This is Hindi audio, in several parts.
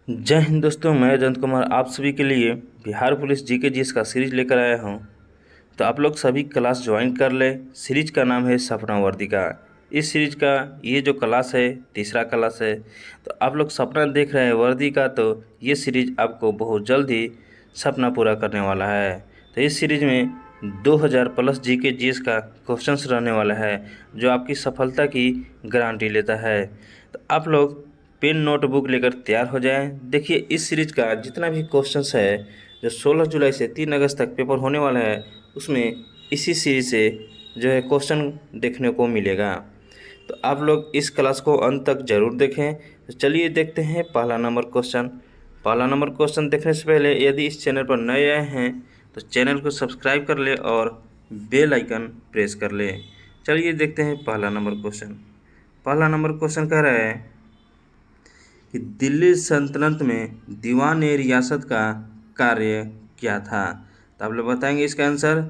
जय हिंद दोस्तों, मैं जयंत कुमार आप सभी के लिए बिहार पुलिस जीके जीएस का सीरीज लेकर आया हूं। तो आप लोग सभी क्लास ज्वाइन कर ले। सीरीज का नाम है सपना वर्दी का। इस सीरीज का ये जो क्लास है तीसरा क्लास है। तो आप लोग सपना देख रहे हैं वर्दी का, तो ये सीरीज आपको बहुत जल्द ही सपना पूरा करने वाला है। तो इस सीरीज में 2000 प्लस जीके जीएस का क्वेश्चंस रहने वाला है, जो आपकी सफलता की गारंटी लेता है। तो आप लोग पेन नोटबुक लेकर तैयार हो जाएं। देखिए, इस सीरीज का जितना भी क्वेश्चंस है, जो 16 जुलाई से 3 अगस्त तक पेपर होने वाला है, उसमें इसी सीरीज से जो है क्वेश्चन देखने को मिलेगा। तो आप लोग इस क्लास को अंत तक जरूर देखें। तो चलिए देखते हैं पहला नंबर क्वेश्चन। पहला नंबर क्वेश्चन देखने से पहले यदि इस चैनल पर नए आए हैं तो चैनल को सब्सक्राइब कर ले और बेल आइकन प्रेस कर ले। चलिए देखते हैं पहला नंबर क्वेश्चन। पहला नंबर क्वेश्चन कह रहा है कि दिल्ली सल्तनत में दीवान ए रियासत का कार्य क्या था। तो आप लोग बताएंगे इसका आंसर।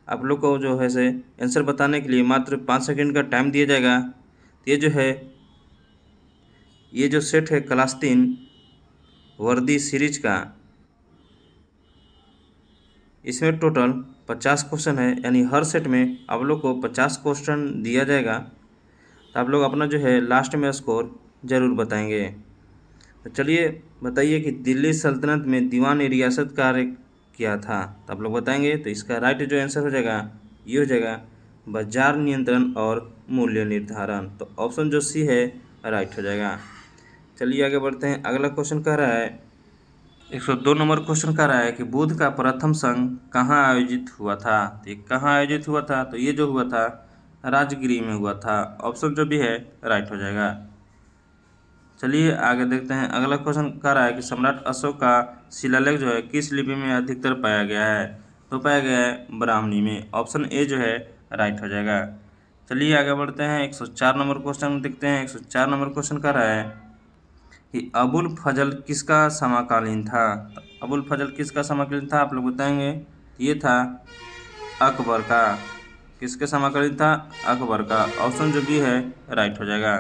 आप लोग को जो है से आंसर बताने के लिए मात्र 5 सेकंड का टाइम दिया जाएगा। तो ये जो सेट है क्लास 3 वर्दी सीरीज का, इसमें टोटल 50 क्वेश्चन है, यानी हर सेट में आप लोग को 50 क्वेश्चन दिया जाएगा। तो आप लोग अपना जो है लास्ट में स्कोर ज़रूर बताएंगे। तो चलिए बताइए कि दिल्ली सल्तनत में दीवान ए रियासत कार्य क्या था। तो आप लोग बताएंगे। तो इसका राइट जो आंसर हो जाएगा ये हो जाएगा बाजार नियंत्रण और मूल्य निर्धारण। तो ऑप्शन जो सी है राइट हो जाएगा। चलिए आगे बढ़ते हैं। अगला क्वेश्चन कह रहा है 102 नंबर क्वेश्चन कह रहा है कि बुद्ध का प्रथम संघ कहाँ आयोजित हुआ था। तो ये कहाँ आयोजित हुआ था, तो ये जो हुआ था राजगिरी में हुआ था। ऑप्शन जो भी है राइट हो जाएगा। चलिए आगे देखते हैं। अगला क्वेश्चन कह रहा है कि सम्राट अशोक का शिलालेख जो है किस लिपि में अधिकतर पाया गया है। तो पाया गया है ब्राह्मणी में। ऑप्शन ए जो है राइट हो जाएगा। चलिए आगे बढ़ते हैं। 104 नंबर क्वेश्चन देखते हैं। 104 नंबर क्वेश्चन कह रहा है कि अबुल फजल किसका समकालीन था। तो अबुल फजल किसका समकालीन था आप लोग बताएंगे। ये था अकबर का। किसके समकालीन था, अकबर का। ऑप्शन जो भी है राइट हो जाएगा।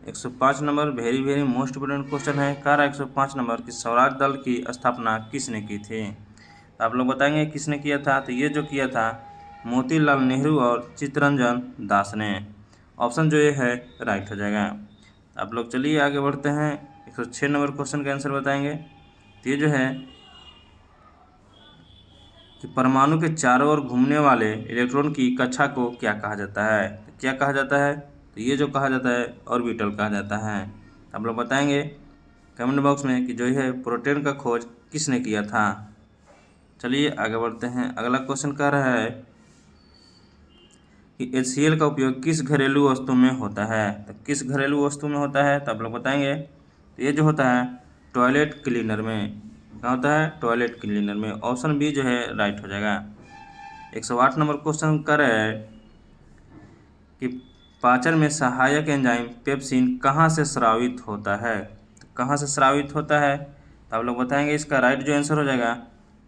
105 number very very most important question है। कह रहा है 105 नंबर कि स्वराज दल की स्थापना किसने की थी। तो आप लोग बताएंगे किसने किया था। तो ये जो किया था मोतीलाल नेहरू और चित्तरंजन दास ने। ऑप्शन जो ये है राइट हो जाएगा। आप लोग चलिए आगे बढ़ते हैं। 106 नंबर क्वेश्चन का आंसर बताएंगे। तो ये जो है कि परमाणु के चारों ओर घूमने वाले इलेक्ट्रॉन की कक्षा को क्या कहा जाता है। तो क्या कहा जाता है, तो ये जो कहा जाता है ऑर्बिटल कहा जाता है। आप लोग बताएंगे कमेंट बॉक्स में कि जो है प्रोटॉन का खोज किसने किया था। चलिए आगे बढ़ते हैं। अगला क्वेश्चन कह रहा है कि HCl का उपयोग किस घरेलू वस्तु में होता है। तो किस घरेलू वस्तु में होता है, तो आप लोग बताएंगे। तो ये जो होता है टॉयलेट क्लीनर में। कहाँ होता है, टॉयलेट क्लीनर में। ऑप्शन बी जो है राइट हो जाएगा। 108 नंबर क्वेश्चन कर रहा है कि पाचन में सहायक एंजाइम पेप्सिन कहाँ से स्रावित होता है। तो कहाँ से स्रावित होता है, तो आप लोग बताएंगे। इसका राइट जो आंसर हो जाएगा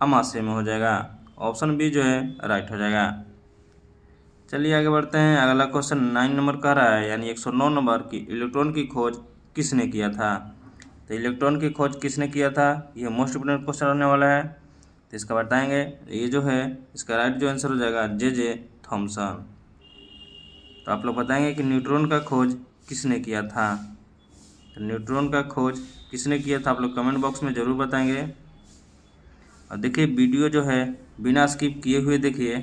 अमाशय में हो जाएगा। ऑप्शन बी जो है राइट हो जाएगा। चलिए आगे बढ़ते हैं। अगला क्वेश्चन 9 नंबर कह रहा है, यानी 109 नंबर की इलेक्ट्रॉन की खोज किसने किया था। तो इलेक्ट्रॉन की खोज किसने किया था, ये मोस्ट इम्पोर्टेंट क्वेश्चन रहने वाला है। तो इसका बताएंगे। ये जो है इसका राइट जो आंसर हो जाएगा जे थॉमसन। तो आप लोग बताएंगे कि न्यूट्रॉन का खोज किसने किया था। तो न्यूट्रॉन का खोज किसने किया था आप लोग कमेंट बॉक्स में ज़रूर बताएंगे। और देखिए वीडियो जो है बिना स्किप किए हुए देखिए,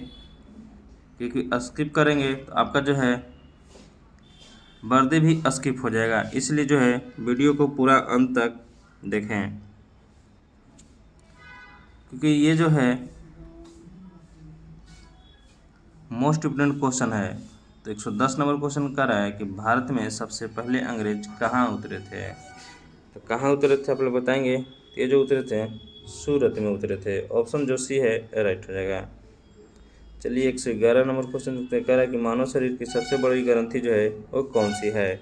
क्योंकि स्किप करेंगे तो आपका जो है वर्दी भी स्किप हो जाएगा। इसलिए जो है वीडियो को पूरा अंत तक देखें, क्योंकि ये जो है मोस्ट इम्पोर्टेंट क्वेश्चन है। तो 110 नंबर क्वेश्चन कर रहा है कि भारत में सबसे पहले अंग्रेज कहाँ उतरे थे। तो कहाँ उतरे थे आप लोग बताएंगे। तो ये जो उतरे थे सूरत में उतरे थे। ऑप्शन जो सी है राइट हो जाएगा। चलिए 111 नंबर क्वेश्चन कह रहा है कि मानव शरीर की सबसे बड़ी ग्रंथि जो है वो कौन सी है।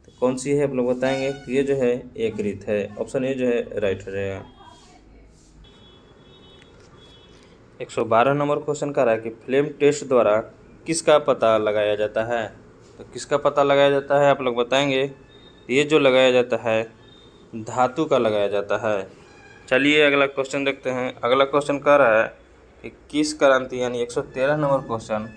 तो कौन सी है आप लोग बताएंगे। तो ये जो है यकृत है। ऑप्शन ए जो है राइट हो जाएगा। 112 नंबर क्वेश्चन कह रहा है कि फ्लेम टेस्ट द्वारा किसका पता लगाया जाता है। तो किसका पता लगाया जाता है आप लोग बताएंगे। ये जो लगाया जाता है धातु का लगाया जाता है। चलिए अगला क्वेश्चन देखते हैं। अगला क्वेश्चन कह रहा है कि किस क्रांति यानी 113 नंबर क्वेश्चन,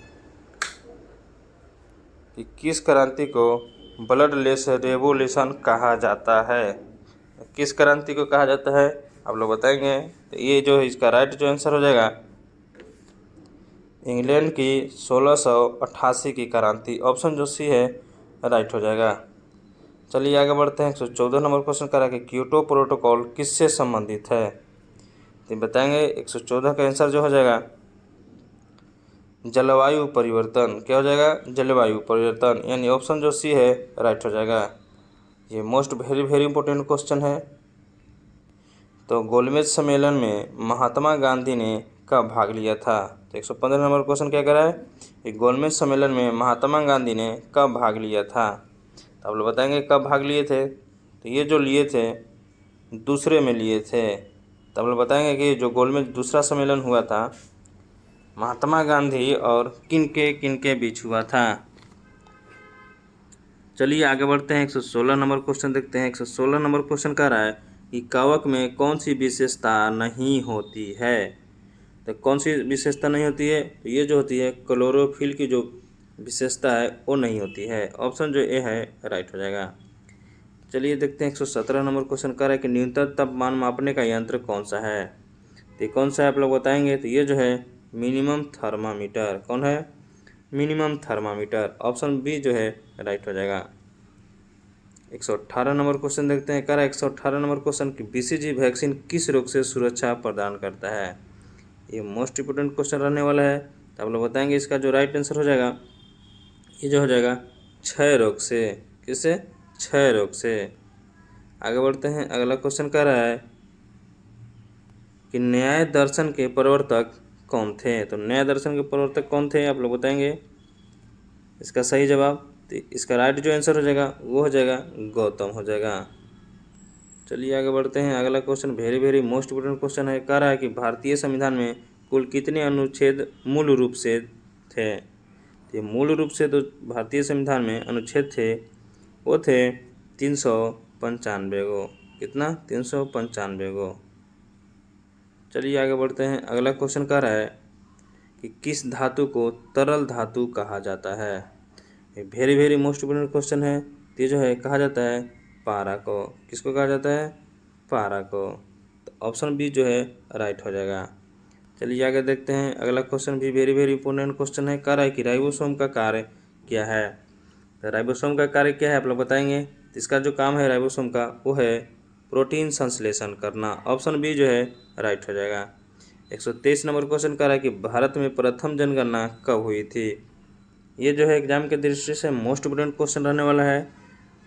कि किस क्रांति को ब्लडलेस रेवोल्यूशन कहा जाता है। किस क्रांति को कहा जाता है आप लोग बताएंगे। तो ये जो इसका राइट जो आंसर हो जाएगा, इंग्लैंड की 1688 की क्रांति, ऑप्शन जो सी है राइट हो जाएगा। चलिए आगे बढ़ते हैं। 114 नंबर क्वेश्चन करा कि क्योटो प्रोटोकॉल किससे संबंधित है। तो बताएंगे 114 का आंसर जो हो जाएगा जलवायु परिवर्तन। क्या हो जाएगा, जलवायु परिवर्तन, यानी ऑप्शन जो सी है राइट हो जाएगा। ये मोस्ट वेरी इंपॉर्टेंट क्वेश्चन है। तो गोलमेज सम्मेलन में महात्मा गांधी ने कब भाग लिया था। तो 115 नंबर क्वेश्चन क्या करा है कि गोलमेज सम्मेलन में महात्मा गांधी ने कब भाग लिया था। तो आप लोग बताएंगे कब भाग लिए थे। तो ये जो लिए थे दूसरे में लिए थे। तो आप लोग बताएंगे कि जो गोलमेज दूसरा सम्मेलन हुआ था महात्मा गांधी और किनके बीच हुआ था। चलिए आगे बढ़ते हैं। 116 नंबर क्वेश्चन देखते हैं। 116 नंबर क्वेश्चन कह रहा है कि कवक में कौन सी विशेषता नहीं होती है। तो कौन सी विशेषता नहीं होती है, तो ये जो होती है क्लोरोफिल की जो विशेषता है वो नहीं होती है। ऑप्शन जो ए है राइट हो जाएगा। चलिए देखते हैं। 117 नंबर क्वेश्चन कह रहा है कि न्यूनतम तापमान मापने का यंत्र कौन सा है। तो ये कौन सा है आप लोग बताएंगे। तो ये जो है मिनिमम थर्मामीटर। कौन है, मिनिमम थर्मामीटर, ऑप्शन बी जो है राइट हो जाएगा। 118 नंबर क्वेश्चन देखते हैं। कह रहा है 118 नंबर क्वेश्चन कि बीसीजी वैक्सीन किस रोग से सुरक्षा प्रदान करता है। ये मोस्ट इंपोर्टेंट क्वेश्चन रहने वाला है। तो आप लोग बताएंगे इसका जो राइट आंसर हो जाएगा ये जो हो जाएगा क्षय रोग से। किससे, क्षय रोग से। आगे बढ़ते हैं। अगला क्वेश्चन कह रहा है कि न्याय दर्शन के प्रवर्तक कौन थे। तो न्याय दर्शन के प्रवर्तक कौन थे आप लोग बताएंगे इसका सही जवाब। तो इसका राइट जो आंसर हो जाएगा वो हो जाएगा गौतम हो जाएगा। चलिए आगे बढ़ते हैं। अगला question very most important question है। कह रहा है कि भारतीय संविधान में कुल कितने अनुच्छेद मूल रूप से थे। तो मूल रूप से तो भारतीय संविधान में अनुच्छेद थे वो थे 395 गो। कितना, 395 गो। चलिए आगे बढ़ते हैं। अगला क्वेश्चन कह रहा है कि किस धातु को तरल धातु कहा जाता है। ये वेरी मोस्ट इंपोर्टेंट क्वेश्चन है। ये जो है कहा जाता है पारा को। किसको कहा जाता है, पारा को। तो ऑप्शन बी जो है राइट हो जाएगा। चलिए आगे देखते हैं। अगला क्वेश्चन भी वेरी इंपॉर्टेंट क्वेश्चन है। कह रहा है कि राइबोसोम का कार्य क्या है। तो राइबोसोम का कार्य क्या है आप लोग बताएंगे। तो इसका जो काम है राइबोसोम का वो है प्रोटीन संश्लेषण करना। ऑप्शन बी जो है राइट हो जाएगा। 123 नंबर क्वेश्चन कह रहा है कि भारत में प्रथम जनगणना कब हुई थी। ये जो है एग्जाम के दृष्टि से मोस्ट इंपोर्टेंट क्वेश्चन रहने वाला है,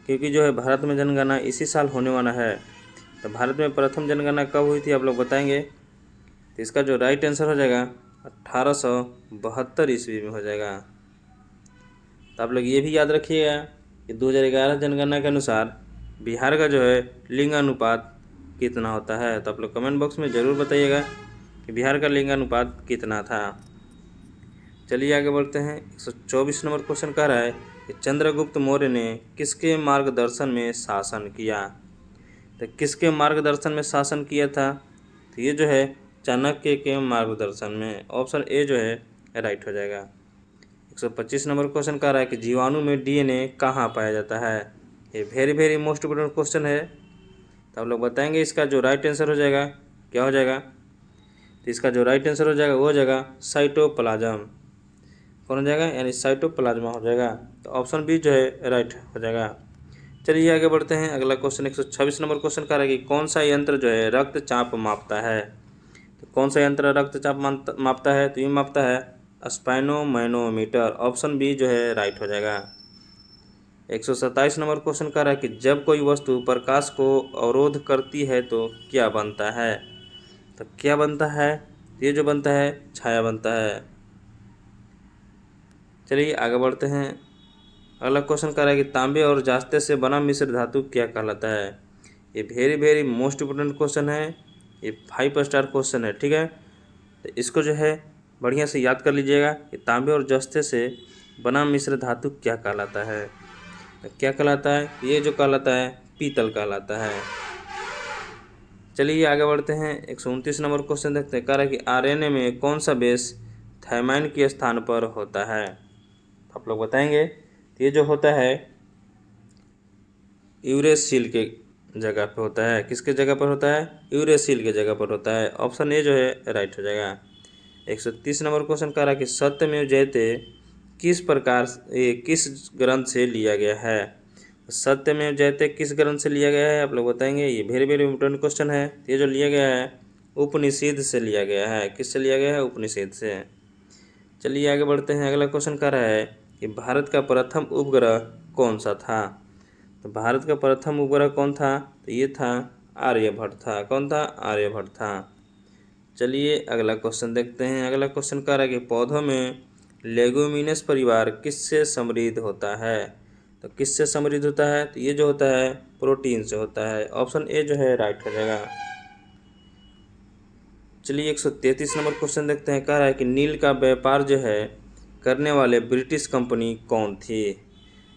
क्योंकि जो है भारत में जनगणना इसी साल होने वाला है। तो भारत में प्रथम जनगणना कब हुई थी आप लोग बताएंगे। तो इसका जो राइट आंसर हो जाएगा 1872 ईस्वी में हो जाएगा। तो आप लोग ये भी याद रखिएगा कि 2011 जनगणना के अनुसार बिहार का जो है लिंग अनुपात कितना होता है। तो आप लोग कमेंट बॉक्स में ज़रूर बताइएगा कि बिहार का लिंग अनुपात कितना था। चलिए आगे बढ़ते हैं। 124 नंबर क्वेश्चन कह रहा है कि चंद्रगुप्त मौर्य ने किसके मार्गदर्शन में शासन किया। तो किसके मार्गदर्शन में शासन किया था। तो ये जो है चाणक्य के मार्गदर्शन में। ऑप्शन ए जो है राइट हो जाएगा। 125 नंबर क्वेश्चन कह रहा है कि जीवाणु में डीएनए कहाँ पाया जाता है। ये वेरी मोस्ट इंपोर्टेंट क्वेश्चन है। तो आप लोग बताएंगे इसका जो राइट आंसर हो जाएगा क्या हो जाएगा। तो इसका जो राइट आंसर हो जाएगा वो हो जाएगा साइटोप्लाज्म। कौन हो जाएगा, यानी साइटोप्लाज्मा हो जाएगा। तो ऑप्शन बी जो है राइट हो जाएगा। चलिए आगे बढ़ते हैं। अगला क्वेश्चन 126 नंबर क्वेश्चन कह रहा है कि कौन सा यंत्र जो है रक्तचाप मापता है। तो कौन सा यंत्र रक्तचाप मापता है। तो ये मापता है स्पाइनोमैनोमीटर। ऑप्शन बी जो है राइट हो जाएगा। 127 नंबर क्वेश्चन कह रहा है कि जब कोई वस्तु प्रकाश को अवरोध करती है तो क्या बनता है। तो क्या बनता है, ये जो बनता है छाया बनता है। चलिए आगे बढ़ते हैं। अगला क्वेश्चन कह रहा है कि तांबे और जास्ते से बना मिश्र धातु क्या कहलाता है। ये वेरी मोस्ट इंपोर्टेंट क्वेश्चन है। ये 5 स्टार क्वेश्चन है, ठीक है। तो इसको जो है बढ़िया से याद कर लीजिएगा कि तांबे और जस्ते से बना मिश्र धातु क्या कहलाता है। तो क्या कहलाता है, ये जो कहलाता है पीतल कहलाता है। चलिए आगे बढ़ते हैं। 129 नंबर क्वेश्चन देखते हैं। कह रहा है कि आरएनए में कौन सा बेस थायमाइन के स्थान पर होता है? आप लोग बताएंगे। तो ये जो होता है यूरेसिल के जगह पे होता है। किसके जगह पर होता है? यूरेसिल के जगह पर होता है। ऑप्शन ए जो है राइट हो जाएगा। 130 नंबर क्वेश्चन कह रहा है कि सत्यमेव जयते किस ग्रंथ से लिया गया है? सत्यमेव जयते किस ग्रंथ से लिया गया है? आप लोग बताएंगे। ये वेरी वेरी इंपॉर्टेंट क्वेश्चन है। ये जो लिया गया है उपनिषद से लिया गया है। किससे लिया गया है? उपनिषद से। चलिए आगे बढ़ते हैं। अगला क्वेश्चन कह रहा है कि भारत का प्रथम उपग्रह कौन सा था? तो भारत का प्रथम उपग्रह कौन था? तो ये था आर्यभट्ट था। कौन था? आर्यभट्ट था। चलिए अगला क्वेश्चन देखते हैं। अगला क्वेश्चन कह रहा है कि पौधों में लेगुमिनस परिवार किससे समृद्ध होता है? तो किससे समृद्ध होता है? तो ये जो होता है प्रोटीन से होता है। ऑप्शन ए जो है राइट हो जाएगा। चलिए 133 नंबर क्वेश्चन देखते हैं। कह रहा है कि नील का व्यापार जो है करने वाले ब्रिटिश कंपनी कौन थी?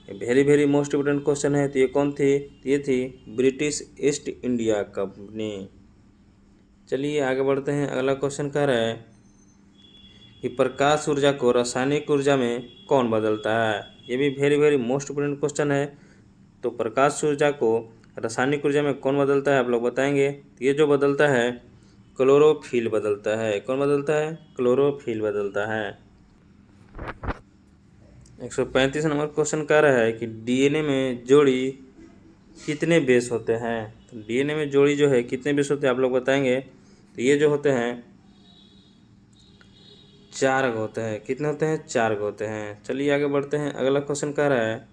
Very very most important question है। तो ये कौन थी? ये थी ब्रिटिश ईस्ट इंडिया कंपनी। चलिए आगे बढ़ते हैं। अगला क्वेश्चन कह रहा है कि प्रकाश ऊर्जा को रासायनिक ऊर्जा में कौन बदलता है? ये भी very very most important question है। तो प्रकाश ऊर्जा को रासायनिक ऊर्जा में कौन बदलता है? आप लोग बताएंगे। तो ये जो बदलता है क्लोरोफिल बदलता है। कौन बदलता है? क्लोरोफिल बदलता है। 135 नंबर क्वेश्चन कह रहा है कि डीएनए में जोड़ी कितने बेस होते हैं? तो डीएनए में जोड़ी जो है कितने बेस होते हैं? आप लोग बताएंगे। तो ये जो होते हैं 4 होते हैं। कितने होते हैं? 4 होते हैं। चलिए आगे बढ़ते हैं। अगला क्वेश्चन कह रहा है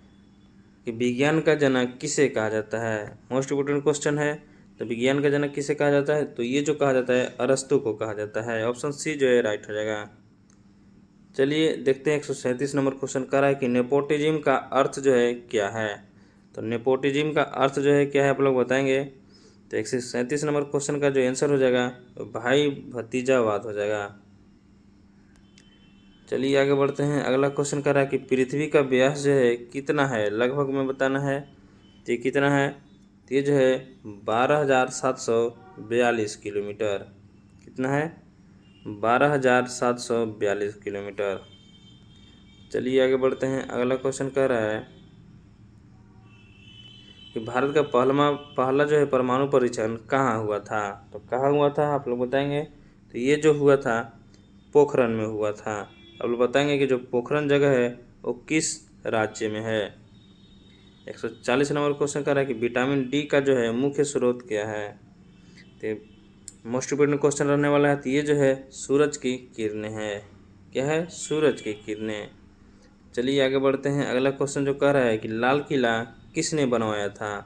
कि विज्ञान का जनक किसे कहा जाता है? मोस्ट इम्पोर्टेंट क्वेश्चन है। तो विज्ञान का जनक किसे कहा जाता है? तो ये जो कहा जाता है अरस्तु को कहा जाता है। ऑप्शन सी जो है राइट हो जाएगा। चलिए देखते हैं। 137 नंबर क्वेश्चन कह रहा है कि नेपोटिज्म का अर्थ जो है क्या है? तो नेपोटिज्म का अर्थ जो है क्या है? आप लोग बताएंगे। तो 137 नंबर क्वेश्चन का जो आंसर हो जाएगा भाई भतीजावाद हो जाएगा। चलिए आगे बढ़ते हैं। अगला क्वेश्चन कर रहा है कि पृथ्वी का व्यास जो है कितना है? लगभग में बताना है। तो ये कितना है? तो ये जो है 12,742 किलोमीटर। कितना है? 12,742 किलोमीटर। चलिए आगे बढ़ते हैं। अगला क्वेश्चन कह रहा है कि भारत का पहला जो है परमाणु परीक्षण कहाँ हुआ था? तो कहाँ हुआ था? आप लोग बताएंगे। तो ये जो हुआ था पोखरण में हुआ था। आप लोग बताएंगे कि जो पोखरण जगह है वो किस राज्य में है। 140 नंबर क्वेश्चन कर रहा है कि विटामिन डी का जो है मुख्य स्रोत क्या है? तो मोस्ट इम्पोर्टेंट क्वेश्चन रहने वाला है। तो ये जो है सूरज की किरणें हैं। क्या है? सूरज की किरणें। चलिए आगे बढ़ते हैं। अगला क्वेश्चन जो कह रहा है कि लाल किला किसने बनवाया था?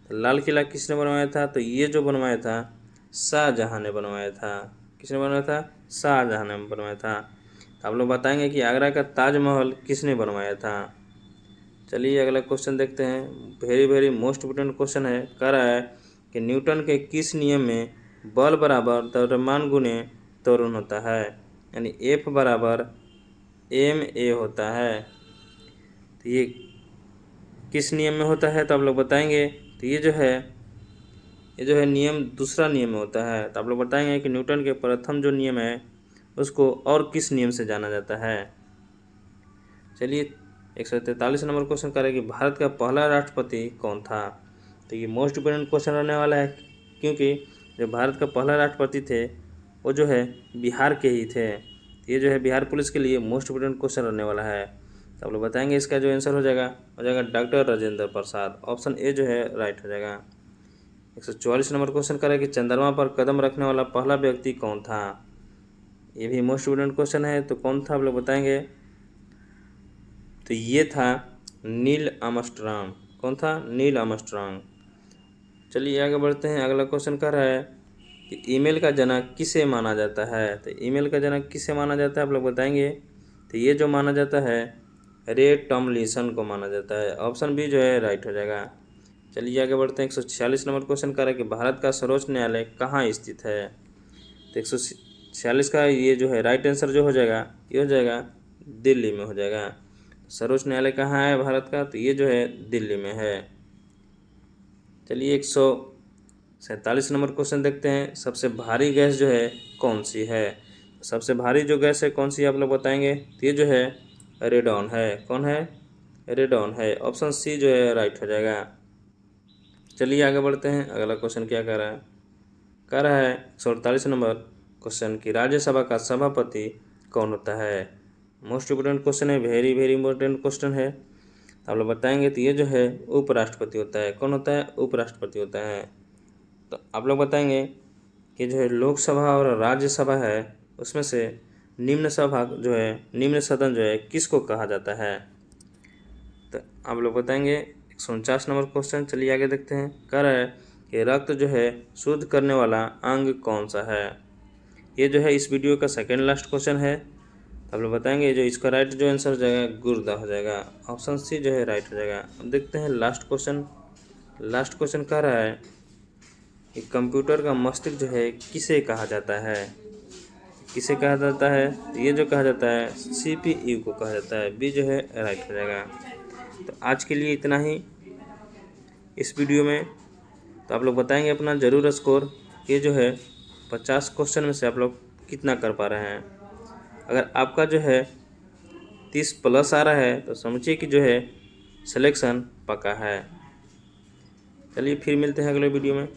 तो लाल किला किसने बनवाया था? तो ये जो बनवाया था शाहजहाँ ने बनवाया था। किसने बनवाया था? शाहजहाँ ने बनवाया था। तो आप लोग बताएंगे कि आगरा का ताजमहल किसने बनवाया था? चलिए अगला क्वेश्चन देखते हैं। Very very most important question है। कह रहा है कि न्यूटन के किस नियम में बल बराबर द्रव्यमान गुणे त्वरण होता है? यानी F बराबर ma होता है। तो ये किस नियम में होता है? तो आप लोग बताएंगे। तो ये जो है नियम दूसरा नियम में होता है। तो आप लोग बताएंगे कि न्यूटन के प्रथम जो नियम है उसको और किस नियम से जाना जाता है। चलिए 143 नंबर क्वेश्चन करें कि भारत का पहला राष्ट्रपति कौन था? तो ये मोस्ट इम्पोर्टेंट क्वेश्चन रहने वाला है, क्योंकि जो भारत का पहला राष्ट्रपति थे वो जो है बिहार के ही थे। ये जो है बिहार पुलिस के लिए मोस्ट इम्पोर्टेंट क्वेश्चन रहने वाला है। तो आप लोग बताएंगे। इसका जो आंसर हो जाएगा doctor Rajendra Prasad. Option A जो है राइट हो जाएगा। 144 नंबर क्वेश्चन करें कि चंद्रमा पर कदम रखने वाला पहला व्यक्ति कौन था? ये भी मोस्ट इम्पोर्टेंट क्वेश्चन है। तो कौन था? आप लोग बताएंगे। तो ये था नील आर्मस्ट्रांग। कौन था? Neil Armstrong. चलिए आगे बढ़ते हैं। अगला क्वेश्चन कह रहा है कि ईमेल का जनक किसे माना जाता है? तो ईमेल का जनक किसे माना जाता है? आप लोग बताएंगे। तो ये जो माना जाता है रे टॉमलिंसन को माना जाता है। ऑप्शन बी जो है राइट हो जाएगा। चलिए आगे बढ़ते हैं। 146 नंबर क्वेश्चन कह रहा है कि भारत का सर्वोच्च न्यायालय कहाँ स्थित है? तो 146 का ये जो है राइट आंसर जो हो जाएगा ये हो जाएगा दिल्ली में हो जाएगा। सर्वोच्च न्यायालय कहाँ है भारत का? तो ये जो है दिल्ली में है। चलिए 47 नंबर क्वेश्चन देखते हैं, सबसे भारी गैस जो है कौन सी है। सबसे भारी जो गैस है कौन सी आप लोग बताएंगे, तो ये जो है रेडॉन है। कौन है, रेडॉन है। ऑप्शन सी जो है राइट हो जाएगा। चलिए आगे बढ़ते हैं, अगला क्वेश्चन क्या कह रहा है। कह रहा है 148 नंबर क्वेश्चन की राज्यसभा का सभापति कौन होता है। मोस्ट इम्पोर्टेंट क्वेश्चन है, वेरी वेरी इंपॉर्टेंट क्वेश्चन है। आप लोग बताएंगे तो ये जो है उपराष्ट्रपति होता है। कौन होता है, उपराष्ट्रपति होता है। तो आप लोग बताएंगे कि जो है लोकसभा और राज्यसभा है उसमें से निम्न सभा जो है, निम्न सदन जो है किसको कहा जाता है। तो आप लोग बताएंगे 149 नंबर क्वेश्चन। चलिए आगे देखते हैं। कह रहा है कि रक्त जो है शुद्ध करने वाला अंग कौन सा है। ये जो है इस वीडियो का सेकेंड लास्ट क्वेश्चन है। आप लोग बताएंगे जो इसका राइट जो आंसर हो जाएगा गुर्दा हो जाएगा। ऑप्शन सी जो है राइट हो जाएगा। अब देखते हैं लास्ट क्वेश्चन। लास्ट क्वेश्चन कह रहा है कि कंप्यूटर का मस्तिष्क जो है किसे कहा जाता है। किसे कहा जाता है, तो ये जो कहा जाता है CPU को कहा जाता है। बी जो है राइट हो जाएगा। तो आज के लिए इतना ही इस वीडियो में। तो आप लोग बताएंगे अपना ज़रूर स्कोर, ये जो है 50 क्वेश्चन में से आप लोग कितना कर पा रहे हैं। अगर आपका जो है 30 प्लस आ रहा है तो समझिए कि जो है सिलेक्शन पक्का है। चलिए फिर मिलते हैं अगले वीडियो में।